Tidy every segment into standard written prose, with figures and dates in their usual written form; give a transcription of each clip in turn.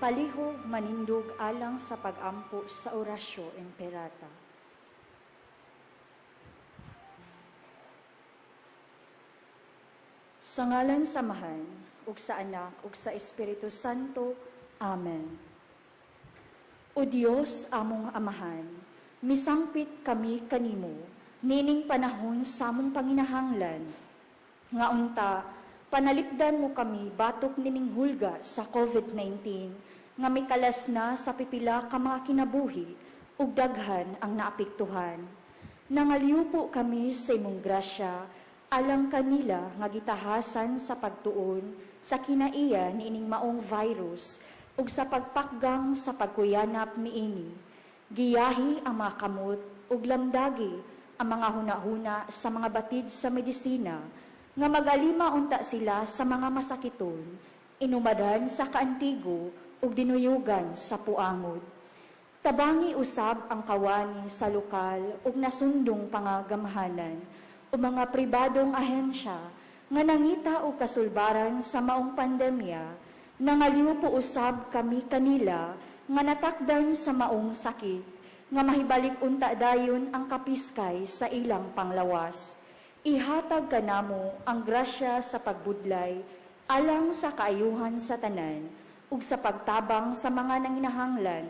palihog manindog alang sa pag-ampo sa orasyo imperata. Sa ngalan samahan, ug sa Anak, ug sa Espiritu Santo. Amen. O Dios, among Amahan, misangpit kami kanimo, nining panahon sa among panginahanglan. Nga unta, panalipdan mo kami batok nining hulga sa COVID-19, nga may kalas na sa pipila ka mga kinabuhi, ug daghan ang naapektuhan. Nangaliw po kami sa imong grasya, alang kanila nga gitahasan sa pagtuon sa kinaiya ni ining maong virus ug sa pagpakgang sa pagkuyanap niini. Giyahi ang mga kamot ug lamdagi ang mga hunahuna sa mga batid sa medisina nga magalima unta sila sa mga masakiton, inumadan sa kaantigo ug dinuyugan sa puangod. Tabangi usab ang kawani sa lokal ug nasundong pangagamhanan o mga pribadong ahensya nga nangita o kasulbaran sa maong pandemya, nangaliw po usab kami kanila nga natakdan sa maong sakit, nga mahibalik unta dayon ang kapiskay sa ilang panglawas. Ihatag kanamo ang grasya sa pagbudlay, alang sa kaayuhan sa tanan, ug sa pagtabang sa mga nanginahanglan.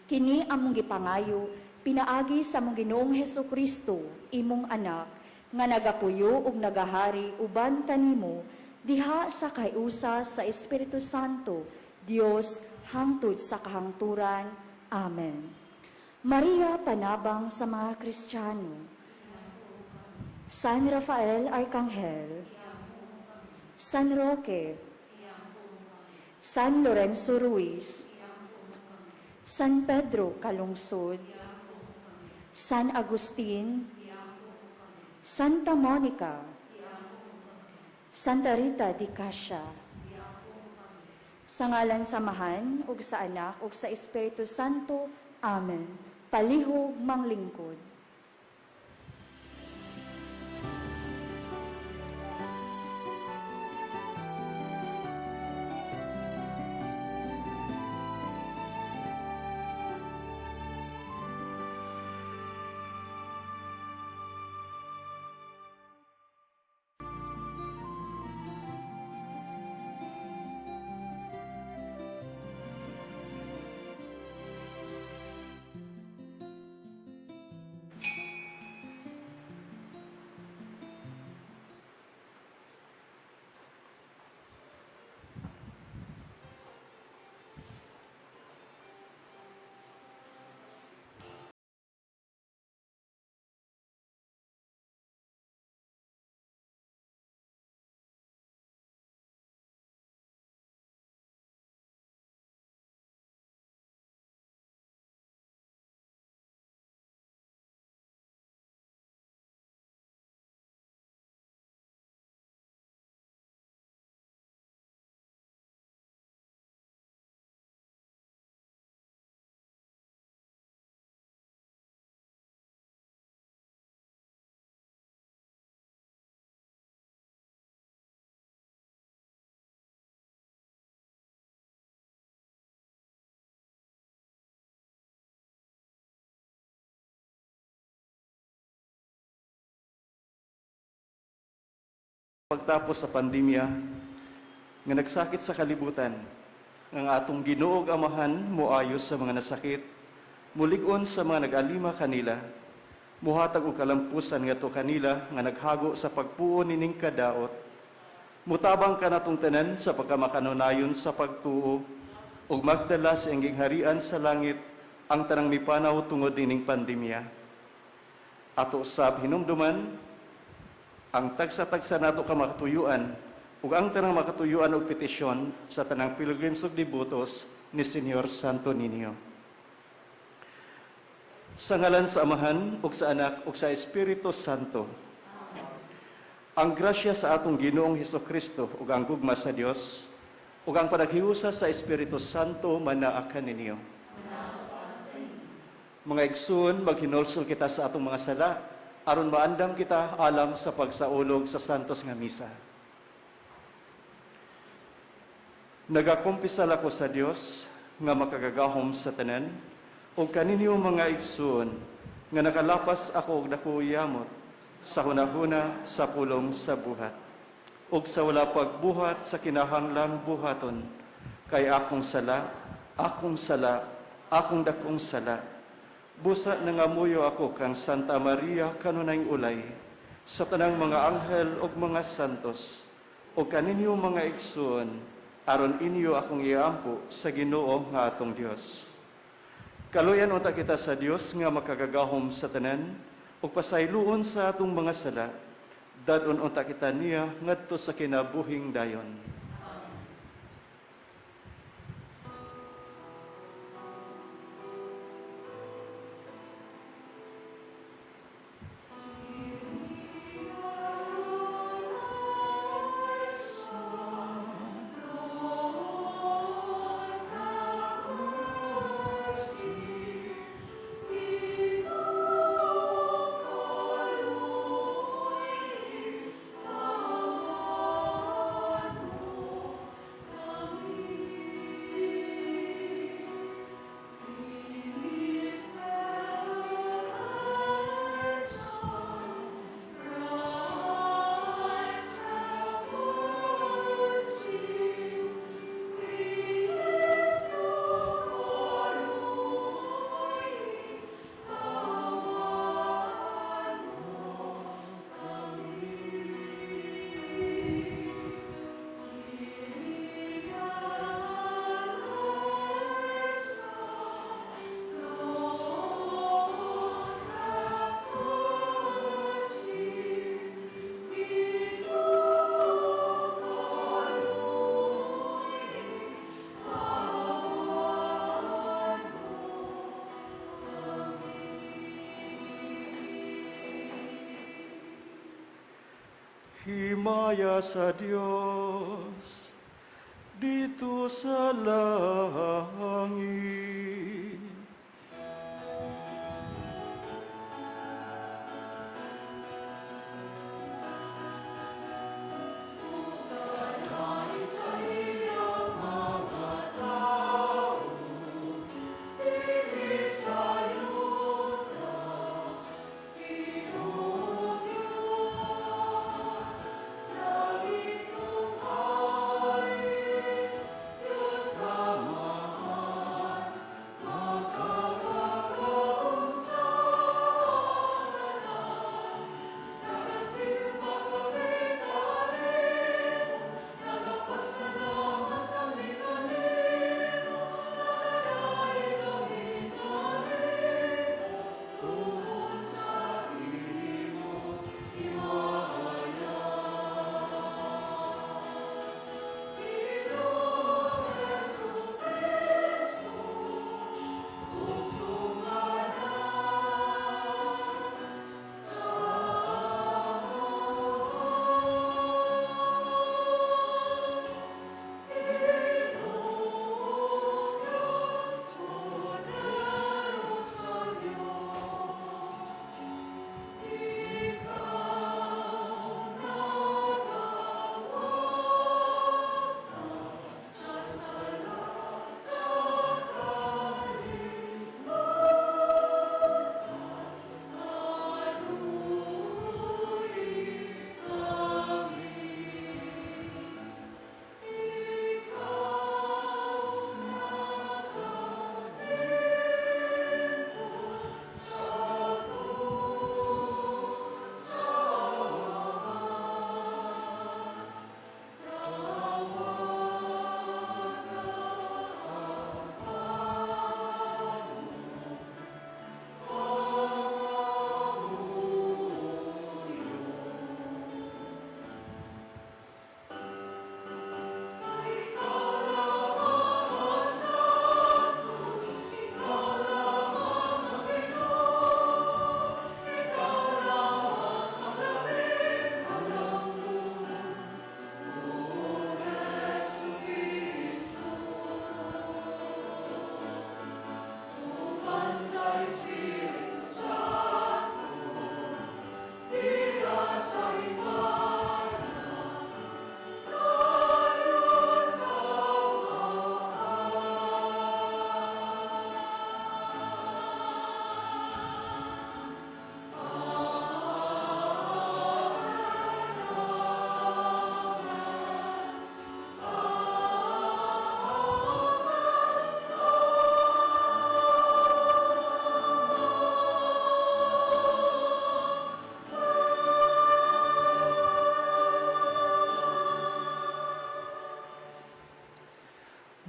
Kini among gipangayo, pinaagi sa among Ginoong Hesukristo, imong anak, nga nagapuyo ug nagahari uban kanimo diha sa kayusa sa Espiritu Santo, Dios hangtod sa kahangturan. Amen. Maria, panabang sa mga Kristiyano. San Rafael Arcangel, San Roque, San Lorenzo Ruiz, San Pedro Calungsod, San Agustin, Santa Monica, Santa Rita di Cassia, sa ngalan samahan, ug sa Anak, ug sa Espiritu Santo. Amen. Palihog manglingkod. Pagtapos sa pandemya, nga nagsakit sa kalibutan, ng atong Ginuog Amahan muayos sa mga nasakit, mulig-on sa mga nag-alima kanila, muhatag og kalampusan nga to kanila nga naghago sa pagpuon nining kadaot, mutabang ka natong tanan sa pagkamakanonayon sa pagtuo, ug magdala sa ingging harian sa langit ang tanang mipanaw tungod nining pandemya. Ato usab hinumduman, ang tagsa-tagsa nato ka makatuyuan ug ang tanang makatuyuan og petisyon sa tanang pilgrims ug devotos ni Señor Santo Niño. Sa ngalan sa Amahan ug sa Anak ug sa Espiritu Santo. Ang grasya sa atong Ginoong Hesukristo ug ang gugma sa Dios ug ang panaghiusa sa Espiritu Santo manaakan ninyo. Mga igsoon, maghinulsol kita sa atong mga sala aron maandam kita alang sa pagsaulog sa santos nga misa. Nagakumpisal ako sa Dios nga makagagahom sa tanan o kaninyo mga igsoon nga nakalapas ako og dako yamot sa hunahuna sa pulong sa buhat ug sa wala pagbuhat sa kinahanglang buhaton kay akong sala, akong dakong sala. Busa nangamuyo ako kang Santa Maria kanunay ulay sa tanang mga anghel ug mga santos o kaninyo mga igsoon aron inyo akong iampo sa Ginoo nga atong Dios. Kaluyan unta kita sa Dios nga makagagahom sa tanan ug pasayloon sa atong mga sala. Dadon unta kita niya ngadto sa kinabuhing dayon. Himaya sa Dios dito sa langit.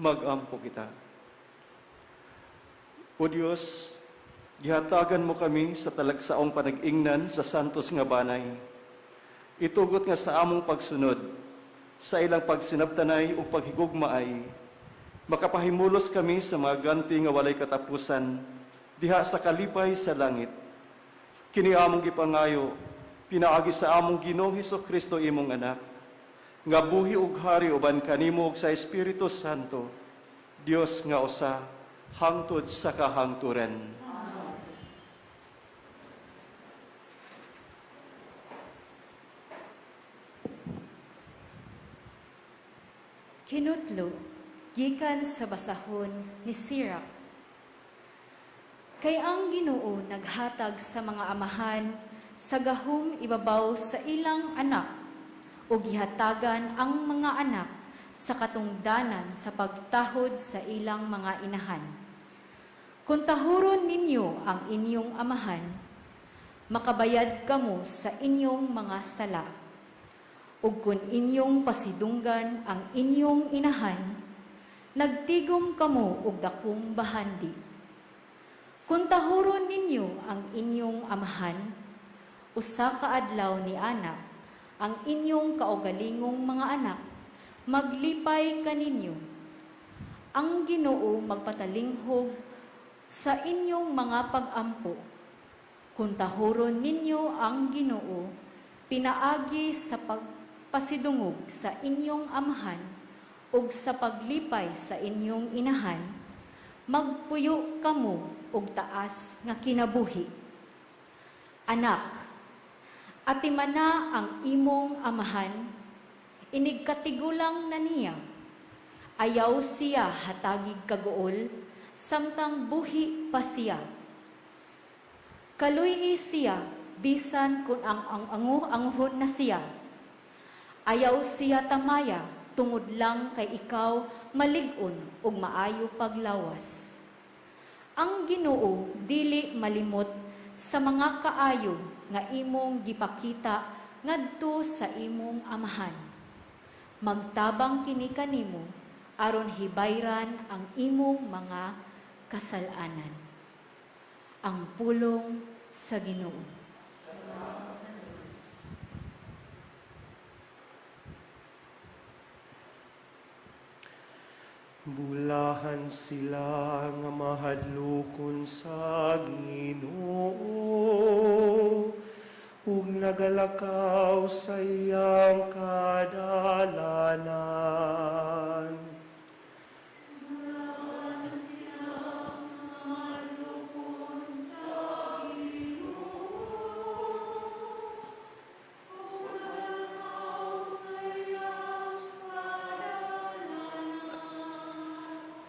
magampo kita. O Diyos, gihatagan mo kami sa talagsaong panag-ingnan sa santos nga banay. Itugot nga sa among pagsunod, sa ilang pagsinabtanay o paghigugmaay, makapahimulos kami sa mga ganti nga walay katapusan, diha sa kalipay sa langit. Kini among gipangayo, pinaagi sa among Ginoong Hesukristo imong anak, nga buhi ug hari uban kanimo ug sa Espiritu Santo, Dios nga usa, hangtod sa kahangturan. Kinutlo, gikan sa basahon ni Sirach. Kay ang Ginoo naghatag sa mga amahan sa gahom ibabaw sa ilang anak, o gihatagan ang mga anak sa katungdanan sa pagtahod sa ilang mga inahan. Kung tahuron ninyo ang inyong amahan, makabayad kamo sa inyong mga sala. Ug kung inyong pasidunggan ang inyong inahan, nagtigom kamo og dakong bahandi. Kung tahuron ninyo ang inyong amahan, usa ka adlaw ni anak, ang inyong kaugalingong mga anak, maglipay kaninyo. Ang Ginoo magpatalinghog sa inyong mga pag-ampo. Kung tahuron ninyo ang Ginoo, pinaagi sa pagpasidungog sa inyong amahan ug sa paglipay sa inyong inahan, magpuyo kamo og taas nga kinabuhi. Anak, atimana ang imong amahan, inigkatigulang na niya, ayaw siya hatagig kagool, samtang buhi pa siya. Kaluy siya, bisan kung ang anguhon na siya. Ayaw siya tamaya, tungod lang kay ikaw malig-on ug maayo paglawas. Ang Ginoo dili malimot sa mga kaayo nga imong gipakita ngadto sa imong amahan. Magtabang kini kanimo aron hibayran ang imong mga kasalanan. Ang pulong sa Ginoo. Bulahan sila nga mahadlokon sa Ginoo, ug nagalakaw sa iyang kadalanan.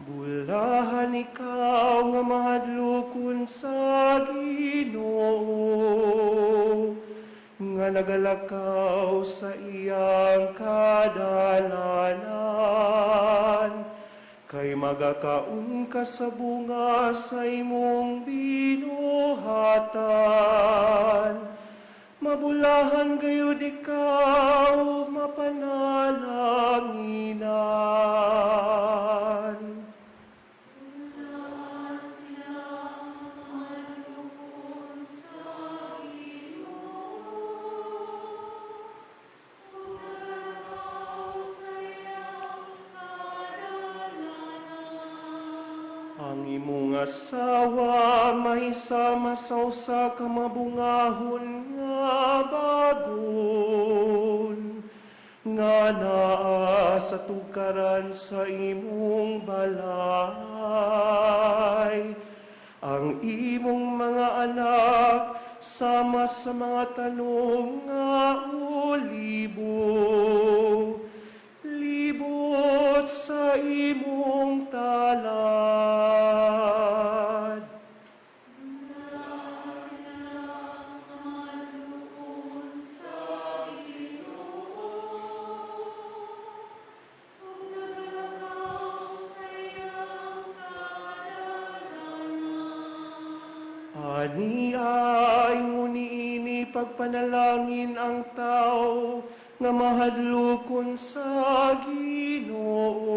Bulahan ikaw nga mahadlokon sa Ginoo, nga nagalakaw sa iyang kadalanan, kay magakaon ka sa bunga sa imong binuhatan. Mabulahan gayud ikaw mapanalanginan. Ang imong asawa may sama sa usa ka mabungahon nga bagon, nga naa sa tukaran sa imong balay. Ang imong mga anak sama sa mga tanom nga ulibo, libot sa imong talad. Ani ay nguni ipagpanalangin ang tao nga mahadlokon sa Ginoo.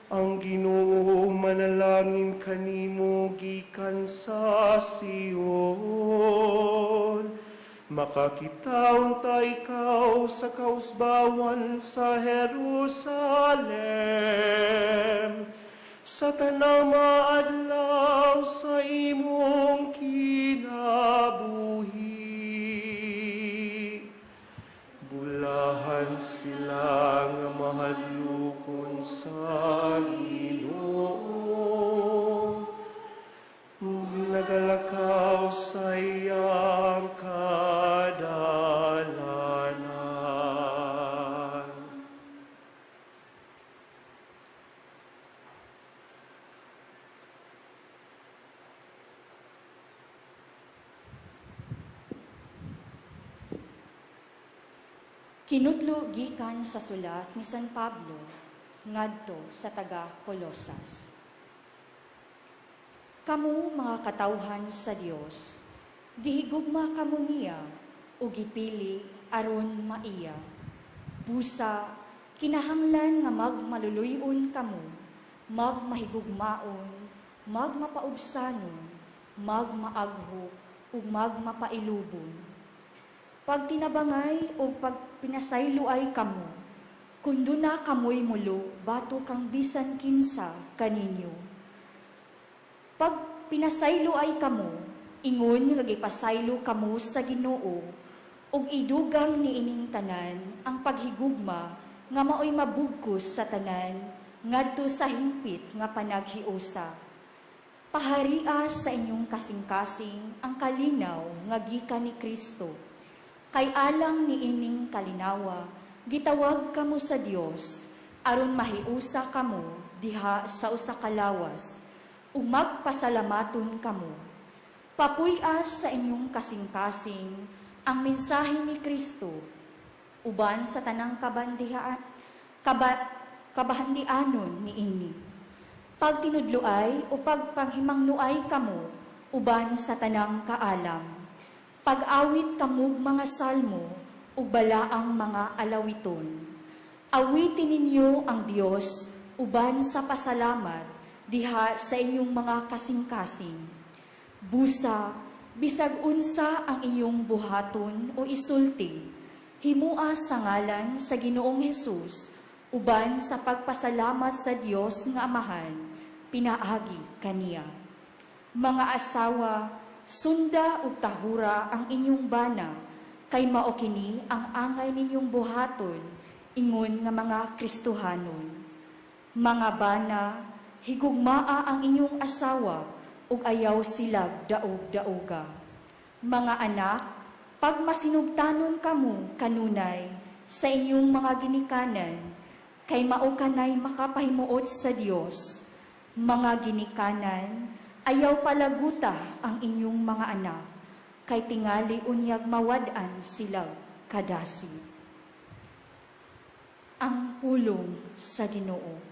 Ang Ginoo manalangin kanimo gikan sa Sion. Makakitaon ta ikaw sa kausbawan sa Jerusalem. Sa tanang maadlaw sa imong kinabuhi. Bulahan sila nga mahadlokon sa Ginoo. Nagalakaw sa iyang kadalanan. Kinutlo gikan sa sulat ni San Pablo ngadto sa taga Colosas. Kamu mga katawhan sa Dios, gihigugma kamo niya o gipili aron maiya. Busa kinahanglan nga magmaluluyon kamo, magmahigugmaon, magmapaubsanon, magmaagho ug magmapailubon. Pag tinabangay o pag pinasayloay kamo, kundo na kamoy mulo bato kang bisan kinsa kaninyo. Pag pinasaylo ay kamo, ingon nga gipasaylo kamo sa Ginoo, ug idugang niining tanan ang paghigugma nga maoy mabugkos sa tanan ngadto sa hingpit nga panaghiusa. Paharia sa inyong kasing-kasing ang kalinaw nga gikan ni Kristo. Kay alang niining kalinawa, gitawag kamo sa Dios aron mahiusa kamo diha sa usa ka lawas. Magpasalamaton kamo. Papuy-as sa inyong kasing-kasing ang mensahe ni Kristo, uban sa tanang kabahandianon ni ini. Pag tinudloay o pagpanghimangnuay kamo, uban sa tanang kaalam. Pag-awit kamog mga salmo, o balaang mga alawiton. Awitin ninyo ang Dios, uban sa pasalamat, diha sa inyong mga kasing-kasing. Busa, bisag unsa ang inyong buhaton o isulti, himua sa ngalan sa Ginoong Hesus, uban sa pagpasalamat sa Dios nga Amahan, pinaagi kaniya. Mga asawa, sunda ug tahura ang inyong bana, kay mao kini ang angay ninyong buhaton, ingon nga mga Kristohanon. Mga bana, higugmaa ang inyong asawa, ug ayaw silag daog-daoga. Mga anak, pag masinugtanon kamo kanunay sa inyong mga ginikanan, kay mao kanay makapahimuot sa Dios. Mga ginikanan, ayaw palaguta ang inyong mga anak, kay tingali unyag mawad-an silag kadasi. Ang pulong sa Ginoo.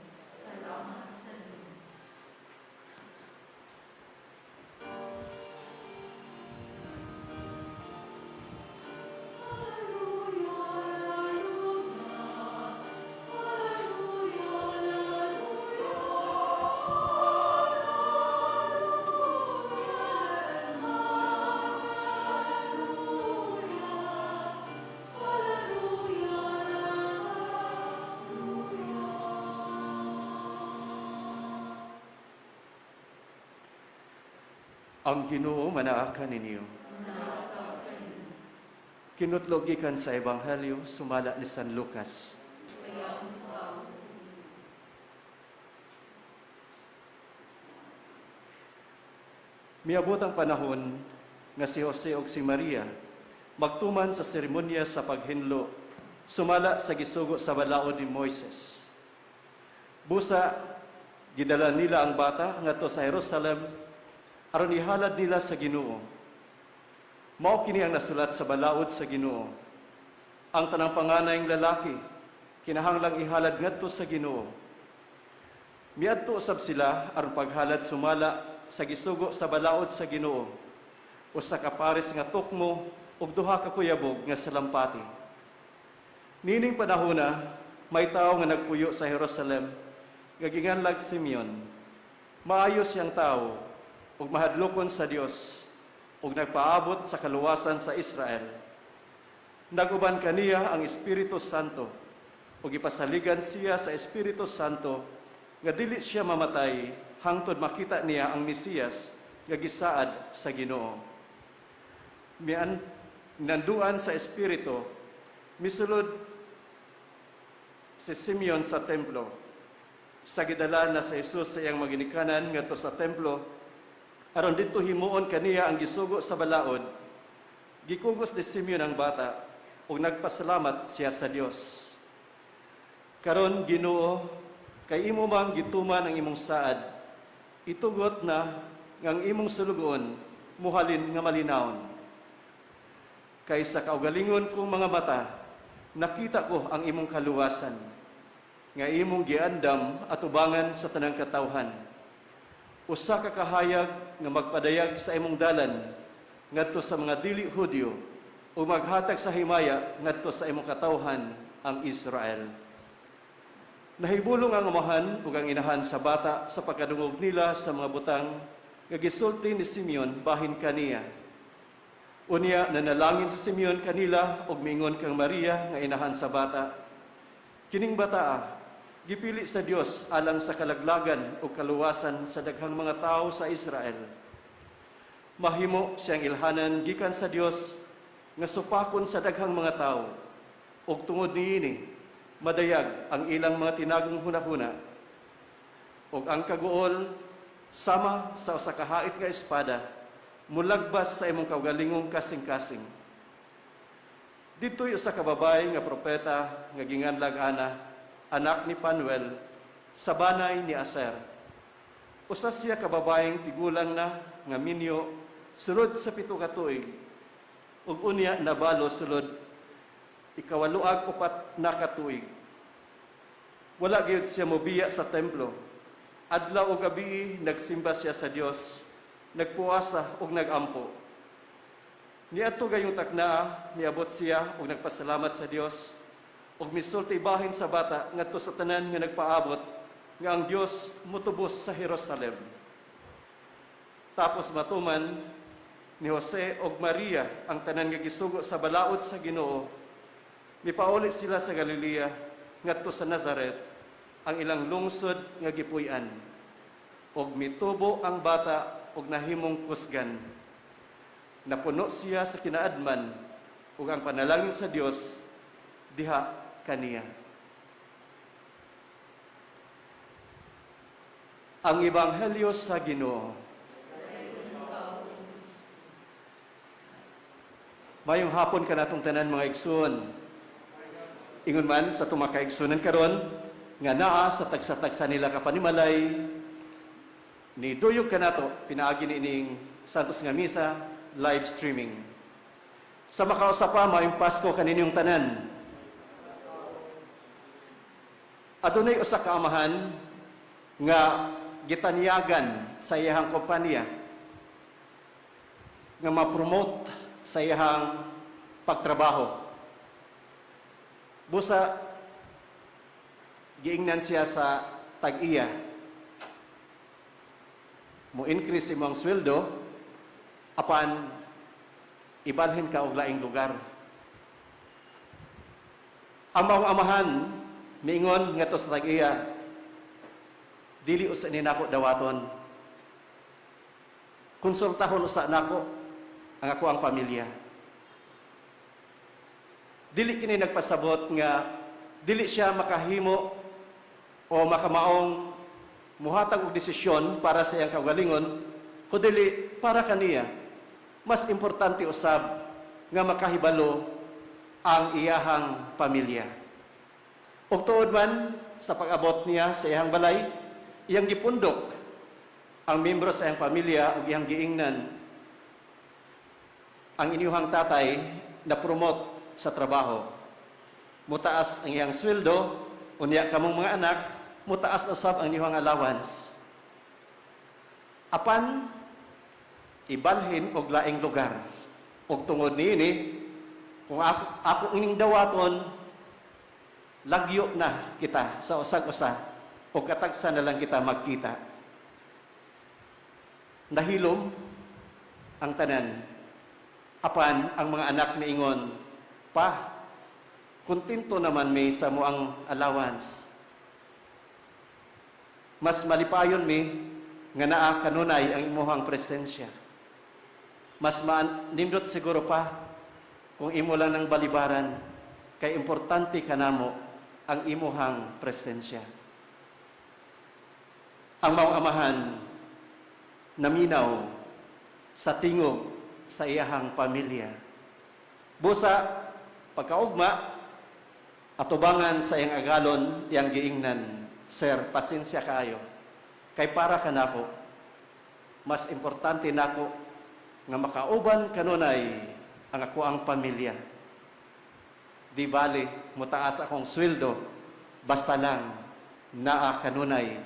Ang Ginoo manaakan ninyo. Kinutlog gikan sa Ebanghelyo sumala ni San Lucas. Miabot ang panahon nga si Jose ug si Maria magtuman sa seremonya sa paghinlo sumala sa gisugo sa balaod ni Moises. Busa gidala nila ang bata ngadto sa Jerusalem aron ihalad nila sa Ginoo. Mao kini ang nasulat sa balaod sa Ginoo. Ang tanang panganayng lalaki kinahanglang ihalad ngadto sa Ginoo. Miadto usab sila aron paghalad sumala sa gisugo sa balaod sa Ginoo. usa ka pares nga tukmo ug duha ka kuyabog nga salampati. Nining panahona, may tao nga nagpuyo sa Jerusalem, nga ginganlag Simeon. Maayo siyang tao, ug mahadlokon sa Dios, ug nagpaabot sa kaluwasan sa Israel. Naguban kaniya ang Espiritu Santo, ug ipasaligan siya sa Espiritu Santo, nga dili siya mamatay hangtod makita niya ang Mesiyas nga gisaad sa Ginoo. Nanduan sa Espiritu, misulod si Simeon sa templo. Sa gidala na sa Jesus sa iyang maginikanan ngadto sa templo, aron dito himuon kaniya ang gisugo sa balaod. Gikugos ni Simeon ang bata ug nagpasalamat siya sa Dios. Karon Ginoo, kay imo mang gituman ang imong saad, itugot na ngang imong sulugon muhalin nga malinawon. Kay sa kaugalingon kong mga mata, nakita ko ang imong kaluwasan, nga imong giandam at ubangan sa tanang katawhan. Usa ka kahayag nga magpadayag sa imong dalan ngadto sa mga dili Hudyo o maghatag sa himaya ngadto sa imong katawhan ang Israel. Nahibulong ang amahan ug ang inahan sa bata sa pagkadungog nila sa mga butang nga gisulti ni Simeon bahin kaniya. Unya nanalangin si Simeon kanila ug miingon kang Maria nga inahan sa bata. Kining bataa gipili sa Dios alang sa kalaglagan ug kaluwasan sa daghang mga tao sa Israel. Mahimo siyang ilhanan gikan sa Dios nga supakon sa daghang mga tao ug tungod niini madayag ang ilang mga tinagong hunahuna ug ang kaguol sama sa usa ka hait nga espada mulagbas sa imong kaugalingong kasing-kasing. Dito'y usa ka babae nga propeta nga ginganlag Ana, anak ni Panuel, sa banay ni Aser. Usa siya ka babaeng tigulang na nga minyo sulod sa 7 ka tuig ug unya nabalo sulod ikawaluag 4 na ka tuig. Wala gyud siya mobiya sa templo. Adlaw ug gabi nagsimba siya sa Dios, nagpuasa ug nagampo. Niadto gayong taknaa, niabot siya ug nagpasalamat sa Dios ug misulti bahin sa bata ngadto sa tanan nga nagpaabot nga ang Dios mutubos sa Jerusalem. Tapos matuman ni Jose ug Maria ang tanan nga gisugo sa balaod sa Ginoo. Mipauli sila sa Galilea ngadto sa Nazaret, ang ilang lungsod nga gipuy-an. Og mitubo ang bata og nahimong kusgan. Napuno siya sa kinaadman ug ang panalangin sa Dios diha kaniya. Ang Ebanghelyo sa Ginoo. Mayong hapon ka natong tanan mga igsoon. Ingon man sa tumakaigsunan karon nga naa sa tagsa-tagsa nila kapanimalay ni duyog kanato pinaagi niining Santos nga Misa live streaming. Sa makausapa maayong Pasko kaninyong tanan. Adunay usa ka amahan nga gitanyagan sa iyang kompanya nga ma-promote sa iyang pagtrabaho. Busa, giingnan siya sa tag-iya. Mo-increase imong sweldo, apan ibalhin ka og laing lugar. Ang mga amahan, miingon nga to sa tag-iya, dili usa ni nako dawaton. Konsultahon usa nako ang ako ang pamilya. Dili kini nagpasabot nga dili siya makahimo o makamaong muhatag og desisyon para sa iyang kaugalingon, kundi para kaniya. Mas importante usab nga makahibalo ang iyahang pamilya. Ug tuod man sa pag-abot niya sa iyang balay, iyang gipundok ang miyembro sa iyang pamilya ug iyang giingnan ang inyuhang tatay na promote sa trabaho. Mutaas ang iyang sweldo, unya kamong mga anak, mutaas na usab ang inyuhang allowance. Apan, ibalhin og laing lugar. Og tungod niini, kung ako ining dawaton, lagyo na kita sa usag-usa o katagsa na lang kita magkita. Nahilom ang tanan. Apan ang mga anak ni ingon, pa, kontento naman may sa mo ang allowance. Mas malipayon mi nga naa kanunay ang imuhang presensya. Mas nindot siguro pa kung imo lang ng balibaran, kay importante kanamo ang imuhang presensya. Ang maong amahan naminaw sa tingog sa iyahang pamilya. Busa, pagkaugma, atubangan sa iyang agalon, iyang giingnan, Sir, pasensya kaayo. Kay para ka nako, mas importante nako nga makauban kanunay ang ako ang pamilya. Di bali, mutaas akong sweldo, basta lang naa kanunay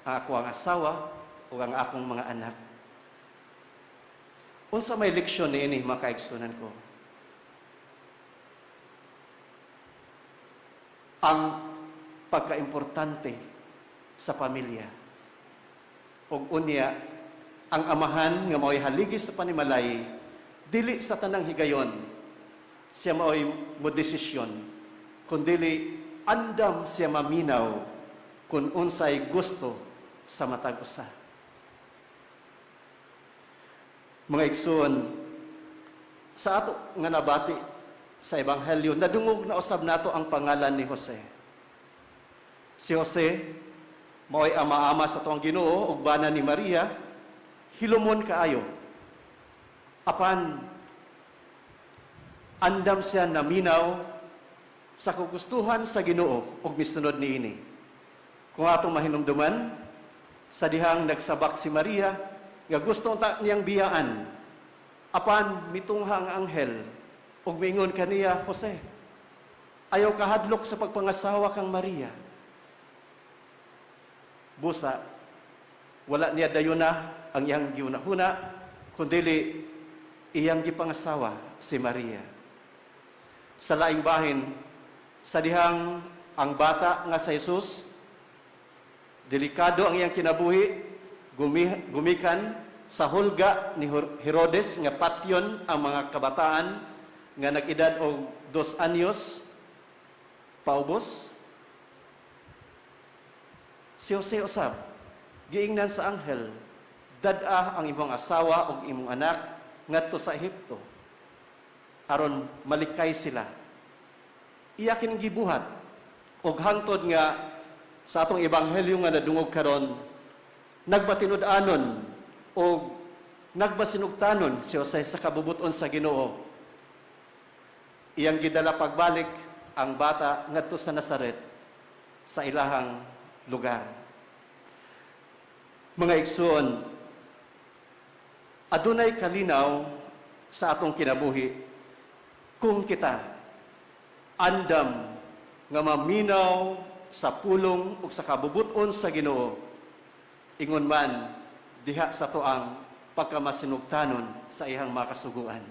ang ako ang asawa o ang akong mga anak. Unsa may leksyon niini mga kaigsunan ko? Ang pagkaimportante sa pamilya. Og unya, ang amahan nga mao'y haligi sa panimalay, dili sa tanang higayon, siya mao'y modesisyon, kundili andam siya maminaw kung unsay gusto sa matag usa. Mga igsoon, sa ato nga nabati sa Ebanghelyo, nadungog na usab nato ang pangalan ni Jose. Si Jose, mao'y ama-ama sa tuwang Ginoo ug bana ni Maria, hilumon kaayo. Apan, andam siya naminaw sa kagustuhan sa Ginoo ug misunod niini. Kung atong mahinumduman, sa dihang nagsabak si Maria, nga gusto niyang biyaan, apan mitunghang anghel, ug miingon kaniya, Jose, ayaw kahadlok sa pagpangasawa kang Maria. Busa, wala niya dayuna ang iyang giunahuna, kundili iyang gipangasawa si Maria. Sa laing bahin, sa dihang ang bata nga sa Jesus, delikado ang iyang kinabuhi, gumikan sa hulga ni Herodes nga patyon ang mga kabataan nga nag-edad og 2 anyos paubos. Si Jose usab giingnan sa anghel, dad-a ang imong asawa ug imong anak ngadto sa Ehipto aron malikay sila. Iya kining gibuhat og hangtod nga sa atong ebanghelyo nga nadungog karon, nagbatinud-anon o nagbasinugtanon si Jose sa kabubuton sa Ginoo. Iyang gidala pagbalik ang bata ngadto sa Nazaret sa ilahang lugar. Mga igsoon, adunay kalinaw sa atong kinabuhi kung kita andam nga maminaw sa pulong ug sa kabubuton sa Ginoo, ingon man diha sa tuang pagkamasinugtanon sa iyang makasuguan.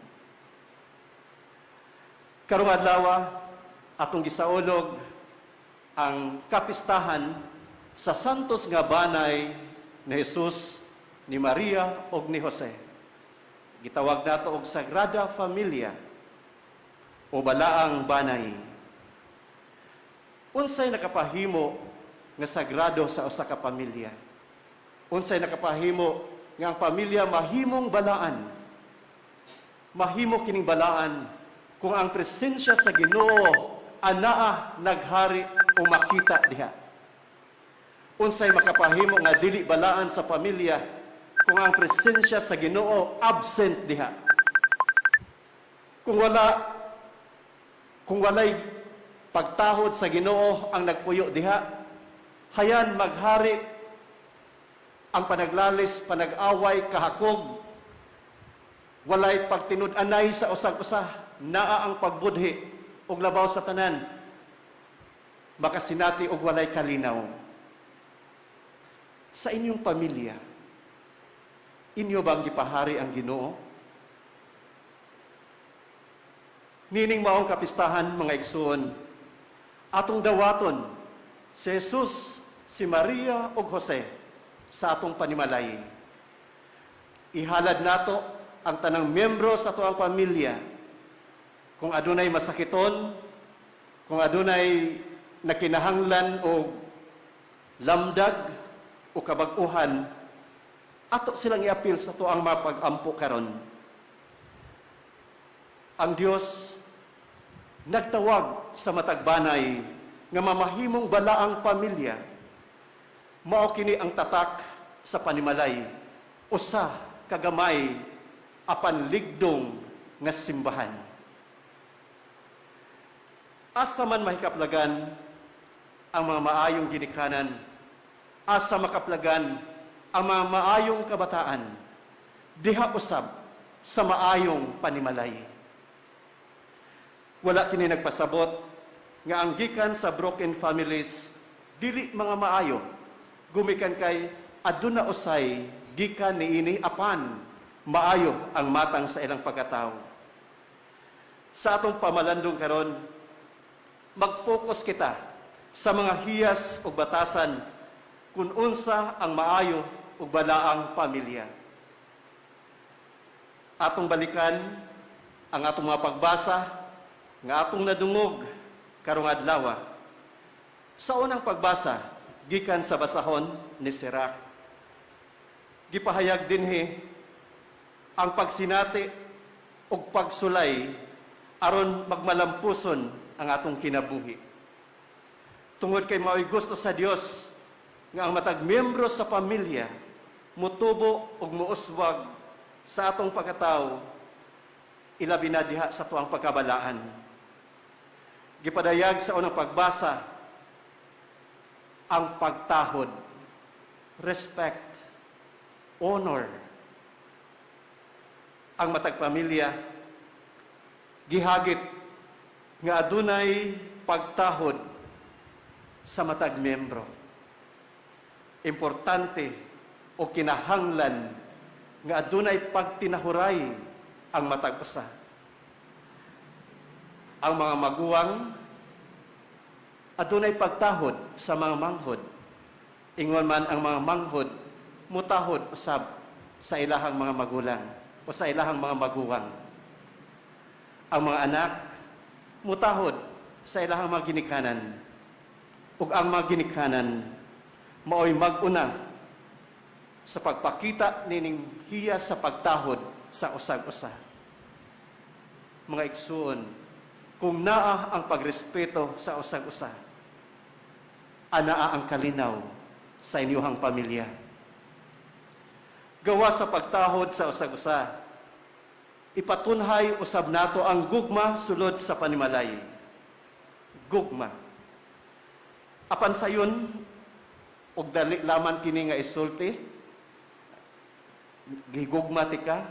Karong adlaw atong gisaulog ang kapistahan sa santos nga banay ni Jesus, ni Maria ug ni Jose. Gitawag nato og Sagrada Familia o balaang banay. Unsay nakapahimo nga sagrado sa usa ka pamilya? Unsay nakapahimo nga ang pamilya mahimong balaan? Mahimo kining balaan kung ang presensya sa Ginoo anaa naghari o makita diha. Unsay makapahimo nga dili balaan sa pamilya kung ang presensya sa Ginoo absent diha. Kung walay pagtahod sa Ginoo ang nagpuyo diha, hayan maghari ang panaglalis, panag-away, kahakog, walay pagtinud-anay sa usag-usa, naa ang pagbudhi ug labaw sa tanan, makasinati og walay kalinaw. Sa inyong pamilya, Inyo bang gipahari ang Ginoo? Nining maong kapistahan, mga igsoon, atong dawaton si Jesus, si Maria ug Jose sa atong panimalay. Ihalad nato ang tanang miyembro sa atoang pamilya. Kung adunay masakiton, kung adunay nakinahanglan o lamdag o kabag-uhan, ato silang iapil sa tuang mapag-ampo karon. Ang Dios nagtawag sa matagbanay nga mamahimong balaang pamilya. Mao kini ang tatak sa panimalay, usa kagamay apan ligdong nga simbahan. Asa man mahikaplagan ang mga maayong ginikanan, asa makaplagan ang mga maayong kabataan, diha usab sa maayong panimalay. Wala kini nagpasabot nga ang gikan sa broken families dili mga maayo, gumikan kay aduna usay gikan niini apan maayo ang matang sa ilang pagkatao. Sa atong pamalandong karon, mag-focus kita sa mga hiyas ug batasan kung unsa ang maayo ug balaang pamilya. Atong balikan ang atong mga pagbasa nga atong nadungog karong adlaw. Sa unang pagbasa gikan sa basahon ni Sirach, gipahayag dinhi ang pagsinati ug pagsulay aron magmalampuson ang atong kinabuhi. Tungod kay mao'y gusto sa Dios nga ang matag miyembro sa pamilya mutubo ug muuswag sa atong pagkatao, ilabi na diha sa tuang pagkabalaan. Gipadayag sa unang pagbasa ang pagtahod, respect, honor. Ang matag pamilya gihagit nga adunay pagtahod sa matag miyembro. Importante o kinahanglan nga adunay pagtinahuray ang matag usa. Ang mga maguwang adunay pagtahod sa mga manghod. Ingon man ang mga manghod mutahod usab sa ilahang mga magulang o sa ilahang mga maguwang. Ang mga anak mutahod sa ilahang mga ginikanan. Ug ang mga ginikanan mao'y mag-una sa pagpakita nining hiya sa pagtahod sa usag-usa. Mga igsoon, kung naa ang pagrespeto sa usag-usa, anaa ang kalinaw sa inyong pamilya. Gawa sa pagtahod sa usag-usa, ipatunhay usab nato ang gugma sulod sa panimalay. Gugma. Apan sayon, og dali laman kini nga isulti, gigugma ti ka,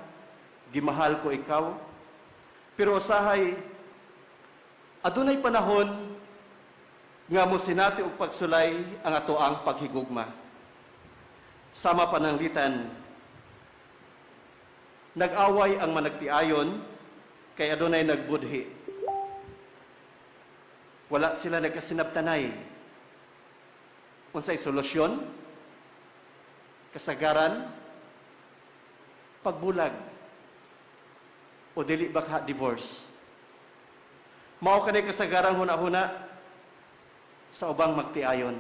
gimahal ko ikaw, pero usahay, adunay panahon nga mosinati og pagsulay ang atoang paghigugma. Sama pananglitan, nag-away ang managtiayon kay adunay nagbudhi. Wala sila nagkasinabtanay. Unsay solusyon? Kasagaran, pagbulag, o dili baka divorce. Mao kanay kasagaran huna-huna sa ubang magtiayon.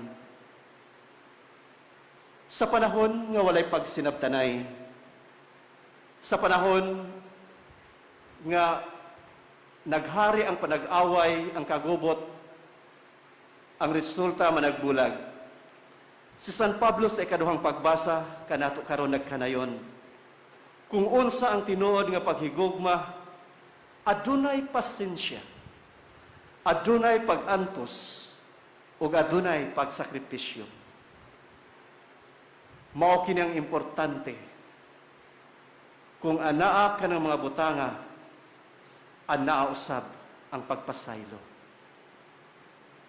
Sa panahon nga walay pagsinabtanay, sa panahon nga naghari ang panag-away, ang kagubot, ang resulta managbulag. Si San Pablo sa ikaduhang pagbasa kanato karon nagkanayon, kung unsa ang tinuod nga paghigugma, adunay pasensya, adunay pag-antos, ug adunay pagsakripisyo. Mao kini ang importante. Kung anaa ka ng mga butanga, anaa usab ang pagpasaylo.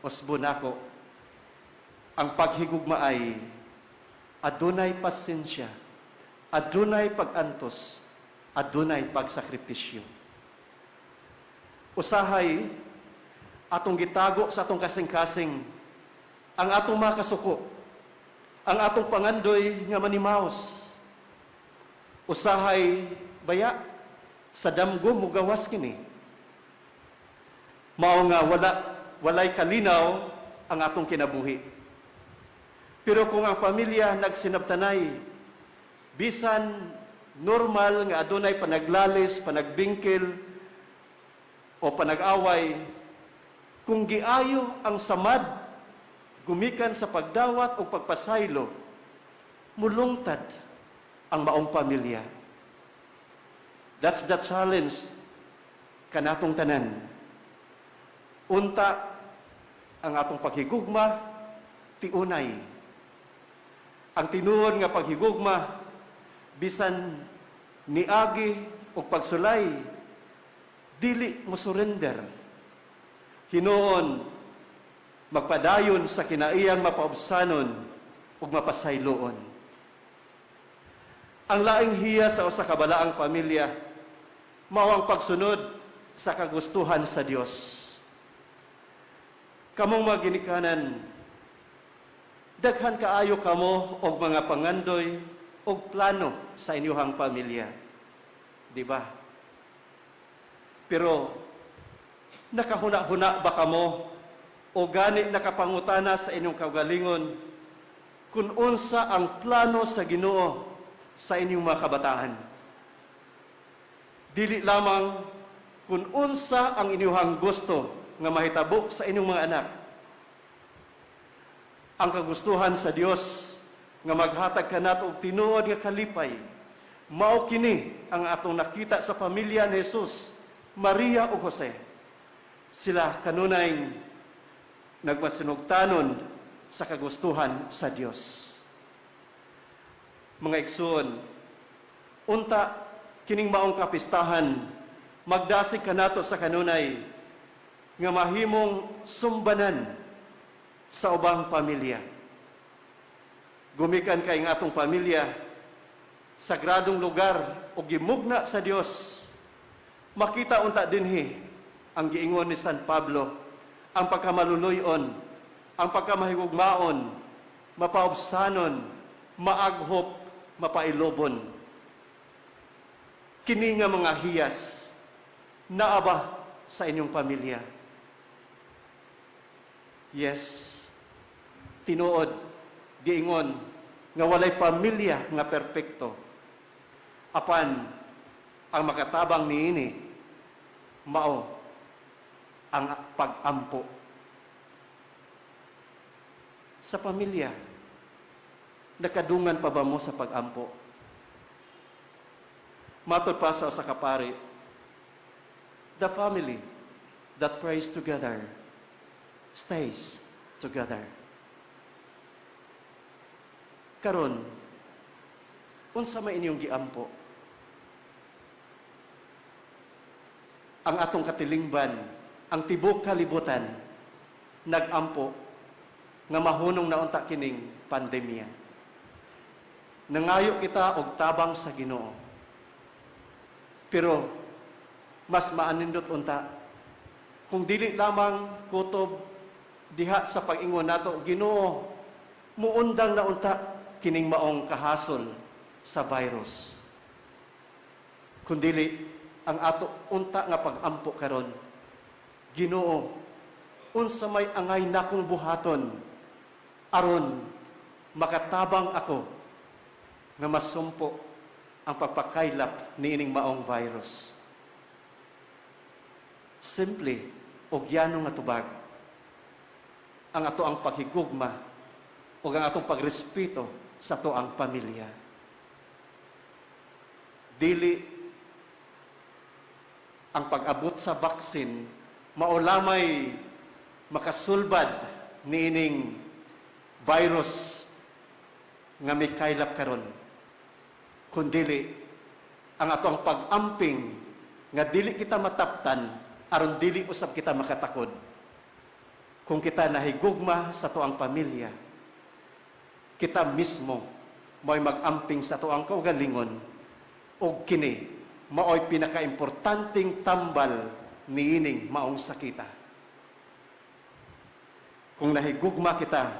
Usbon ako, ang paghigugma ay adunay pasensya, adunay pag-antos, adunay pagsakripisyo. Usahay, atong gitago sa atong kasing-kasing, ang atong mga kasuko, ang atong pangandoy nga manimaos. Usahay, baya, sa damgo mo gawas kini. Mao nga walay kalinaw ang atong kinabuhi. Pero kung ang pamilya nagsinabtanay, bisan normal nga adunay panaglalis, panagbingkil, o panag-away, kung giayo ang samad, gumikan sa pagdawat o pagpasaylo, mulungtad ang maong pamilya. That's the challenge kanatong tanan. Unta ang atong paghigugma, tiunay. Ang tinuod nga paghigugma, bisan niagi o pagsulay, dili mo surrender. Hinoon, magpadayon sa kinaiyang mapaubsanon ug mapasayloon. Ang laing hiya sa usa ka balaang pamilya mao ang pagsunod sa kagustuhan sa Dios. Kamong mga ginikanan, daghan kaayo kamo og mga pangandoy og plano sa inyong pamilya. Di ba? Pero nakahuna-huna ba kamo o gani nakapangutana sa inyong kaugalingon kung unsa ang plano sa Ginoo sa inyong mga kabataan? Dili lamang kung unsa ang inyong gusto nga mahitabo sa inyong mga anak. Ang kagustuhan sa Dios nga maghatag kanato og tinuod nga kalipay, mao kini ang atong nakita sa pamilya ni Jesus, Maria ug Jose. Sila kanunay nagmasinugtanon sa kagustuhan sa Dios. Mga igsoon, unta kining maong kapistahan, magdasig kanato sa kanunay nga mahimong sumbanan sa ubang pamilya. Gumikan kay nga atong pamilya, sagradong lugar o gimugna sa Dios. Makita unta dinhi ang giingon ni San Pablo, ang pagkamaluluyon, ang pagkamahigugmaon, mapaubsanon, maaghop, mapailobon. Kini nga mga hiyas, naaba sa inyong pamilya. Yes, tinuod, giingon, nga walay pamilya nga perpekto. Apan, ang makatabang niini, mao, ang pag-ampo. Sa pamilya, nakadungan pa ba mo sa pag-ampo? Matod pa sa kapari, the family that prays together stays together. Karon, unsa may inyong giampo? Ang atong katilingban, ang tibok kalibutan, nagampo nga mahunong naunta kining pandemya. Nangayo kita og tabang sa Ginoo. Pero mas maanindot unta kung dili lamang kutob diha sa pag-ingon nato, Ginoo, muundang na unta kining maong kahasol sa virus. Kundili ang ato unta nga pag-ampo karon, Ginoo, unsa may angay nakong buhaton aron makatabang ako nga masumpo ang pagpakaylap niining maong virus. Simple og yanong nga tubag ang ato ang paghigugma o ang atong pagrespeto sa ato ang pamilya. Dili ang pag-abot sa vaksin maulamay makasulbad niining virus nga may kaylap karon, kundili ang ato ang pag-amping nga dili kita mataptan aron dili usab kita makatakod. Kung kita nahigugma sa ato ang pamilya, kita mismo mo'y mag-amping sa tuang kaugalingon, o kini, mao'y pinakaimportanting tambal niining maong sakita. Kung nahigugma kita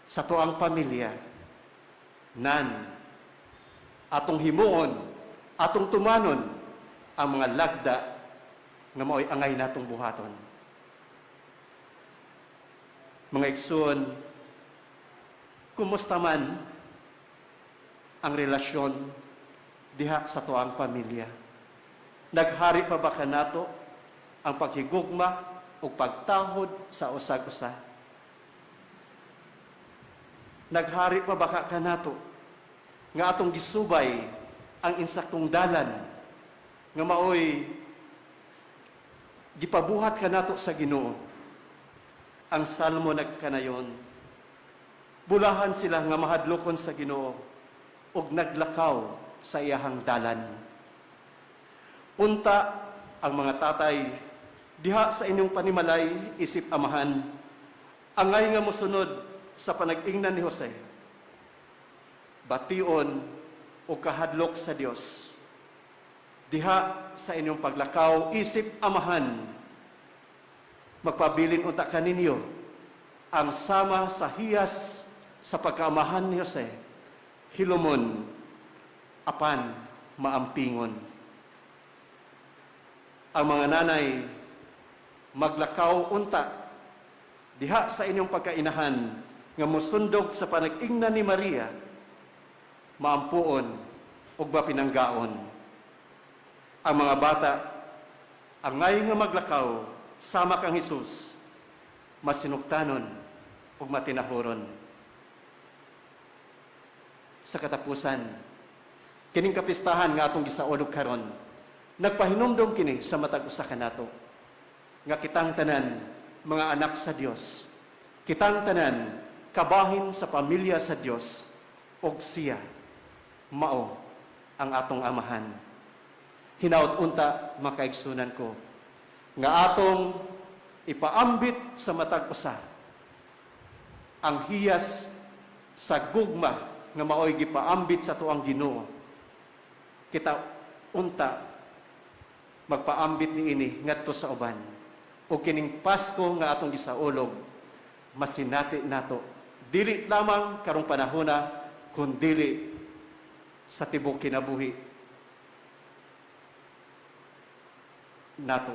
sa tuang pamilya, nan, atong himuon, atong tumanon, ang mga lagda nga mao'y angay natong buhaton. Mga igsoon, kumusta man ang relasyon diha sa tuang pamilya? Naghari pa ba kanato ang paghigugma o pagtahod sa usag-usa? Naghari pa ba kanato nga atong gisubay ang insaktong dalan nga maoy gipabuhat kanato sa Ginoo? Ang salmo nagkanayon, bulahan sila nga mahadlokon sa Ginoo ug naglakaw sa iyahang dalan. Unta ang mga tatay diha sa inyong panimalay isip amahan, angay nga mosunod sa panag-ingnan ni Jose. Bation o kahadlok sa Dios. Diha sa inyong paglakaw isip amahan, magpabilin unta kaninyo ang sama sa hiyas sa pagkaamahan ni Jose, hilumon, apan maampingon. Ang mga nanay, maglakaw unta, diha sa inyong pagkainahan, nga musundog sa panag-ingnan ni Maria, maampuon o mapinanggaon. Ang mga bata, angay nga maglakaw, sama kang Hesus, masinuktanon o matinahuron. Sa katapusan, kining kapistahan nga atong gisaulog karon, nagpahinumdom kini sa matag usa kanato, nga kitang tanan mga anak sa Dios, kitang tanan kabahin sa pamilya sa Dios, og siya mao ang atong amahan. Hinaut unta makaigsunan ko, nga atong ipaambit sa matag usa ang hiyas sa gugma nga maoy gipaambit sa tuang Ginoo. Kita unta magpaambit niini ngadto sa uban. O kining Pasko nga atong gisaulog, masinati nato dili lamang karong panahona kundi sa tibok kinabuhi nato.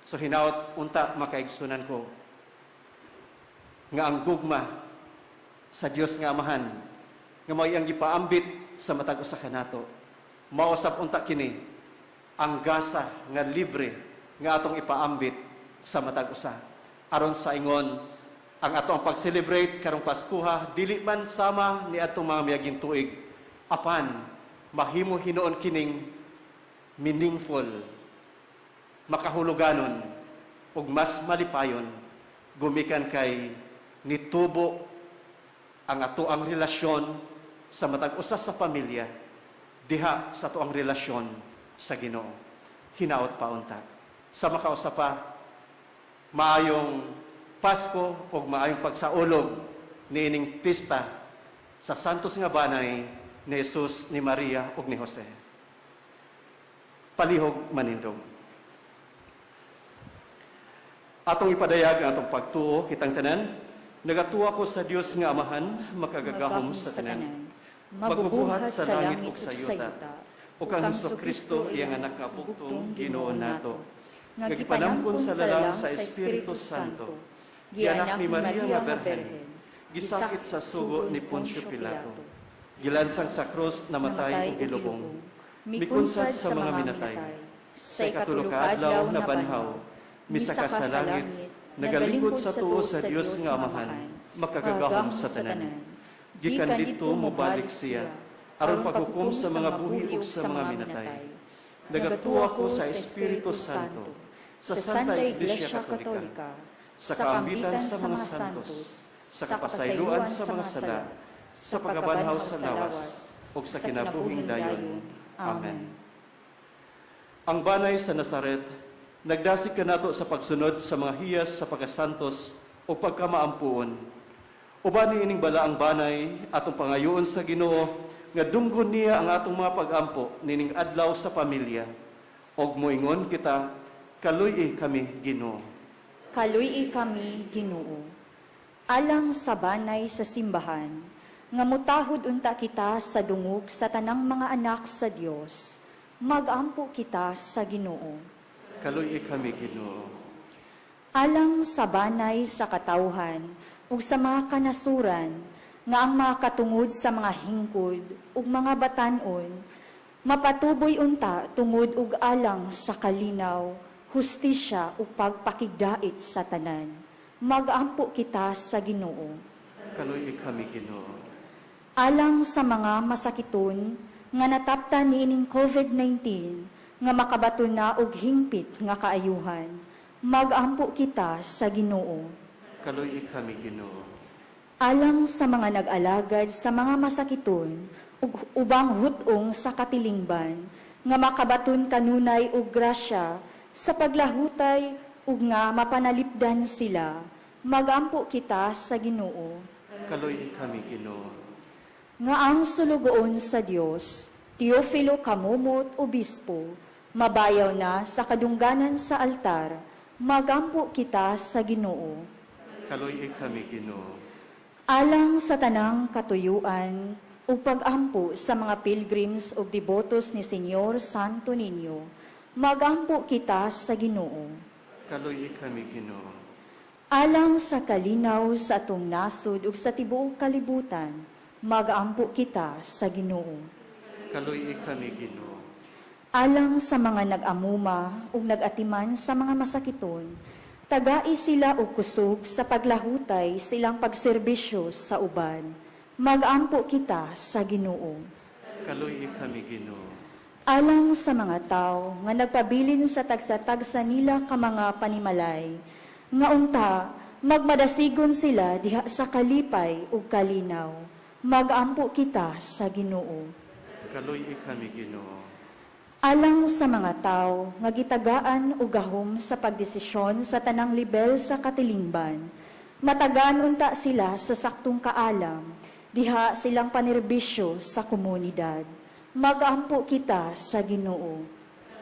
So hinaut unta makaigsunan ko nga ang gugma sa Dios nga Amahan nga mao iyang gipaambit sa matag usa kanato, mausap unta kini ang gasa nga libre nga atong ipaambit sa matag usa, aron sa ingon ang atong pag-celebrate karong Paskuha dili man sama ni atong mga miyaging tuig, apan mahimo hinuon kining meaningful, makahuluganon ug mas malipayon gumikan kay nitubo ang atoang relasyon sa matag usa sa pamilya diha sa atoang relasyon sa Ginoo. Hinaot pa unta sa makausapa, maayong Pasko ug maayong pagsaulog niining pista sa santos nga banay ni Jesus, ni Maria ug ni Jose. Palihog manindog. Atong ipadayag ang atong pagtuo kitang tanan, nagatuwa ko sa Dios nga Amahan, makagagahom sa tanan, magbubuhat sa langit ug sa yuta, ug ang Hesukristo iyang anak nga bugtong Ginoo nato, nga gipanamkon sa lalang sa Espiritu Santo, gianak ni Maria nga Berhen, gisakit sa sugo ni Poncio Pilato, gilansang sa krus, namatay ug gilubong, mikunsad sa mga minatay, sa ikatulo ka adlaw na banhaw, misaka sa langit, nagalingkod sa tuo sa Dios nga Amahan, makagagahom sa tanan. Gikan dito mobalik siya, aron paghukom sa mga buhi ug sa mga minatay. Nagatuwa ko sa Espiritu Santo, sa Santa Iglesia Katolika, sa kaambitan sa mga santos, sa kapasayloan sa mga sala, sa pagabanhaw sa lawas, ug sa kinabuhing dayon. Amen. Ang banay sa Nazaret, nagdasig kanato sa pagsunod sa mga hiyas sa pagkasantos o pagkamaampuon, o Uban ni ining balaang banay atong pangayoon sa Ginoo nga dunggon niya ang atong mga pag-ampo nining adlaw sa pamilya. Og moingon kita, kaluy kami Ginoo. Kaluy kami, Ginoo. Alang sa banay sa simbahan, nga mutahod unta kita sa dungog sa tanang mga anak sa Dios, magampo kita sa Ginoo. Kaluy kami Ginoo. Alang sa banay sa katawhan, ug sa mga kanasuran, nga ang mga katungod sa mga hingkod, ug mga batanon, mapatuboy unta tungod ug alang sa kalinaw, hustisya ug pagpakigdait sa tanan. Magampo kita sa Ginoo. Kaluy kami Ginoo. Alang sa mga masakiton, nga nataptan niining COVID-19, nga makabaton na og hingpit nga kaayuhan, magampo kita sa Ginoo. Kaluy kami Ginoo. Alang sa mga nag-alagad sa mga masakiton, ug ubang hutong sa katilingban, nga makabaton kanunay og grasya, sa paglahutay ug nga mapanalipdan sila, magampo kita sa Ginoo. Kaluy kami Ginoo. Nga ang sulugoon sa Dios, Teofilo Kamumot, Obispo, mabayaw na sa kadungganan sa altar, magampo kita sa Ginoo. Kaluy kami Ginoo. Alang sa tanang katuyuan, ug pag-ampo sa mga pilgrims ug devotos ni Senyor Santo Niño, magampo kita sa Ginoo. Kaluy kami Ginoo. Alang sa kalinaw sa atong nasod ug sa tibuok kalibutan, magampo kita sa Ginoo. Kaluy kami Ginoo. Alang sa mga nag-amuma ug nag-atiman sa mga masakiton, tagai sila og kusog sa paglahutay silang pagserbisyo sa uban. Magampo kita sa Ginoo. Kaluy kami Ginoo. Alang sa mga tao nga nagpabilin sa tagsa-tagsa nila ka mga panimalay, nga unta magmadasigon sila diha sa kalipay ug kalinaw. Magampo kita sa Ginoo. Kaluy kami Ginoo. Alang sa mga tao nga gitagaan og gahom sa pagdesisyon sa tanang libel sa katilingban, matagaan unta sila sa saktong kaalam, diha silang panerbisyo sa komunidad. Magampo kita sa Ginoo.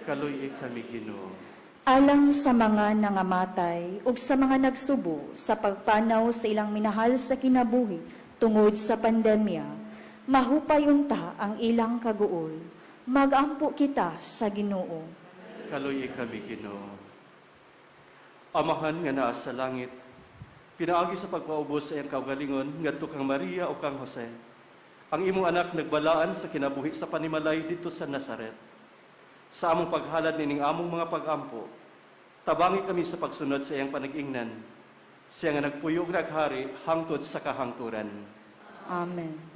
Kaluy kami Ginoo. Alang sa mga nangamatay ug sa mga nagsubo sa pagpanaw sa ilang minahal sa kinabuhi tungod sa pandemya, mahupay unta ang ilang kaguol. Magampo kita sa Ginoo. Kaluy kami Ginoo. Amahan nga naa sa langit, pinaagi sa pagpaubos sa iyang kaugalingon ngadto kang Maria o kang Jose. Ang imong anak nagbalaan sa kinabuhi sa panimalay dito sa Nazaret. Sa among paghalad nining among mga pag-ampo, tabangi kami sa pagsunod sa iyang panag-ingnan. Siya nga nagpuyog naghari hangtod sa kahangturan. Amen.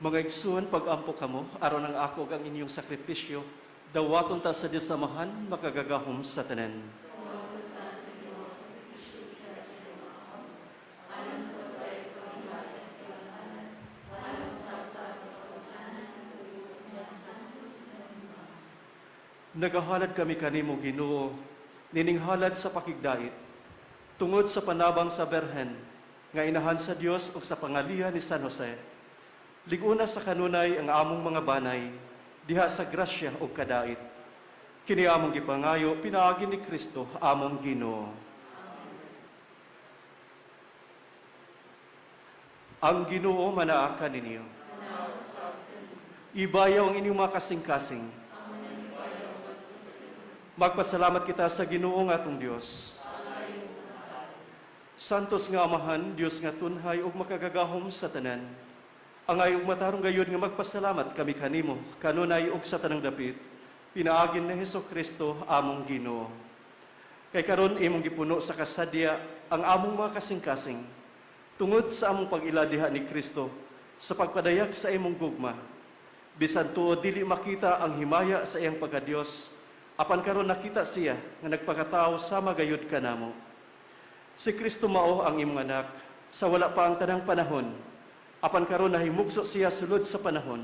Mga igsoon, pag-ampo kamo, aron ang ako ang inyong sakripisyo, dawaton ta sa Dios Amahan, makagagahom sa tanan. Nagahalad kami kanimo, Ginoo, nininghalad sa pakigdait, tungod sa panabang sa Berhen, nga inahan sa Dios ug sa pangalihan ni San Jose. Liguna sa kanunay ang among mga banay, diha sa grasya ug kadait. Kini among gipangayo, pinaagi ni Kristo, among Ginoo. Ang Ginoo manaa kaninyo. Ibayaw ang inyong mga kasing-kasing. Magpasalamat kita sa Ginoo nga atong Dios. Santos nga Amahan, Dios nga tunhay ug makagagahom sa tanan. Angay ug matarong gayud nga magpasalamat kami kanimo, kanunay ug sa tanang dapit, pinaagin ni Hesukristo among Ginoo. Kay karon imong gipuno sa kasadya ang among mga kasing-kasing, tungod sa among pag-ila diha ni Kristo, sa pagpadayag sa imong gugma. Bisan tuod dili makita ang himaya sa iyang pagkadiyos, apan karon nakita siya nga nagpakatao sama gayud kanamo. Si Kristo mao ang imong anak sa wala pa ang tanang panahon, apan karon nahimugso siya sulod sa panahon.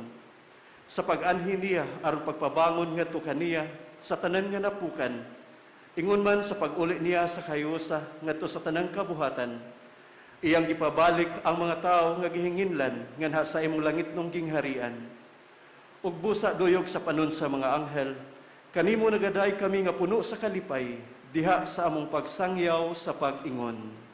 Sa pag-anhi niya aron pagpabangon ngadto kaniya sa tanan nga napukan, ingon man sa pag-uli niya sa kayusa ngadto sa tanang kabuhatan, iyang gipabalik ang mga tao nga gihinginlan nganha sa imong langitnong gingharian. Ug busa duyog sa panon sa mga anghel, kanimo nagaday kami nga puno sa kalipay, diha sa among pagsangyaw sa pag-ingon.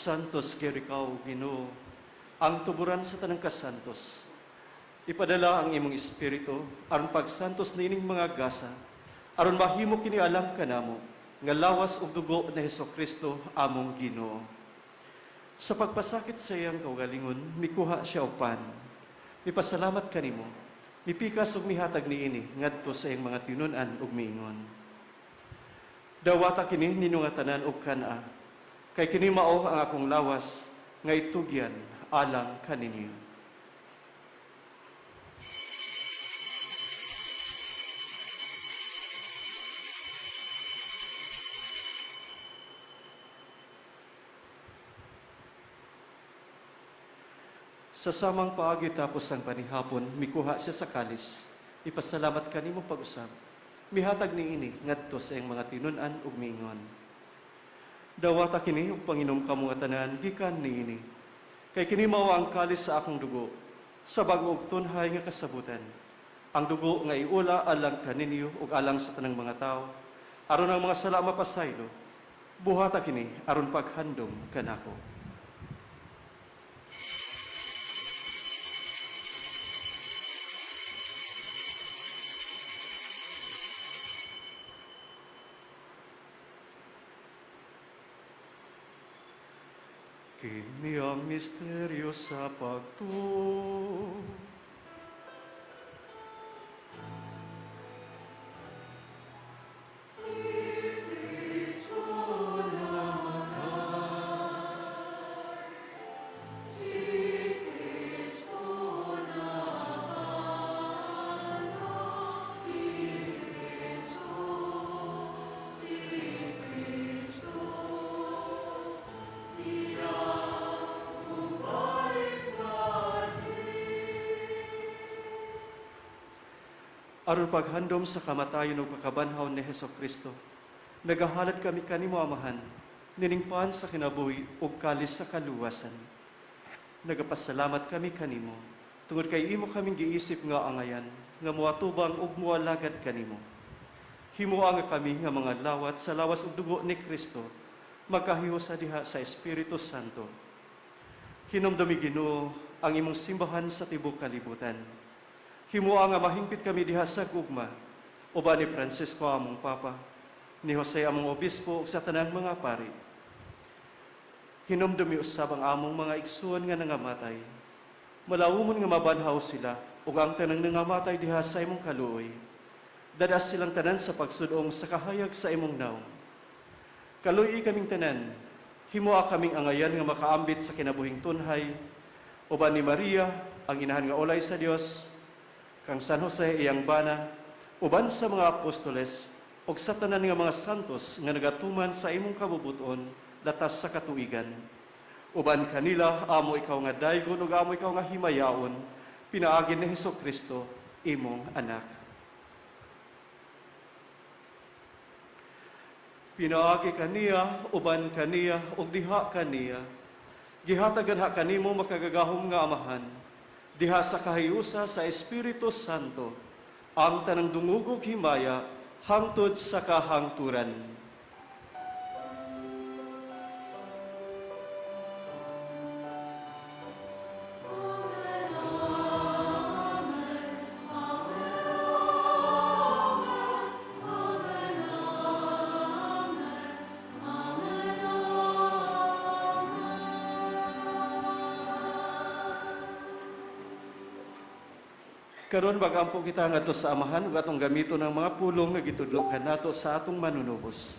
Santos Gerikaw, Ginoo, ang tuburan sa tanang kasantos. Ipadala ang imong espiritu aron pagsantos niining mga gasa, aron mahimo kini alam kanamo nga lawas ug dugo ni Hesukristo among Ginoo. Sa pagpasakit sa iyang kaugalingon, mikuha siya og pan. Mipasalamat kanimo, mipikas ug mihatag niini ngadto sa iyang mga tinun-an ug miingon. Dawata kini ninyo nga tanan ug kana, kay kini mao ang akong lawas nga itugyan alang kaninyo. Sa samang paagi tapos ang panihapon, mikuha siya sa kalis. Ipasalamat kanimo pag-usab. Mihatag niini ngadto sa iyang mga tinun-an ug miingon. Dawata kini ug panginom kamo nga tanan gikan niini. Kay kini mao ang kalis sa akong dugo, sa bag-o ug tunhay nga kasabutan. Ang dugo nga iula alang kaninyo ug alang sa tanang mga tao, aron ang mga sala mapasaylo. Buhata kini aron paghandom kanako. Kini ang misteryo sa pagtuo. Aron paghandom sa kamatayon ug pagkabanhaw ni Hesus Kristo, nagahalad kami kanimo Amahan, niningpan sa kinabuhi ug kalis sa kaluwasan. Nagapasalamat kami kanimo, tungod kay imo kaming giisip nga angayan, nga muatubang ug mualagad kanimo. Himuha nga kami nga mga lawat sa lawas ug dugo ni Kristo, magkahiho sa diha sa Espiritu Santo. Hinumdumi Ginoo ang imong simbahan sa tibuok kalibutan. Himuha nga mahingpit kami diha sa gugma, uban ni Francisco among Papa, ni Jose among Obispo ug sa tanang mga pari. Hinumdumi usab ang among mga igsoon nga nangamatay. Malawomon nga mabanhaw sila ug ang tanang nangamatay diha sa imong kaluoy. Dadas silang tanan sa pagsudong sa kahayag sa imong naong. Kaluoy kaming tanan, himuha kaming angayan nga makaambit sa kinabuhing tunhay, uban ni Maria, ang inahan nga ulay sa Dios, kang San Jose iyang bana, uban sa mga apostoles, ug sa tanan nga mga santos nga nagatuman sa imong kabubuton, latas sa katuigan. Uban kanila, amo ikaw nga daygon, ug amo ikaw nga himayaon, pinaagin ni Hesukristo, imong anak. Pinaagi kaniya, uban kaniya, ug diha kaniya. Gihatagan ha kanimo makagagahom nga Amahan, diha sa kahiusa sa Espiritu Santo, ang tanang dungugog himaya, hangtod sa kahangturan. Karon bagampo kita ngadto sa Amahan ug atong gamito ng mga pulong nga gitudlo kanato sa atong manunubos.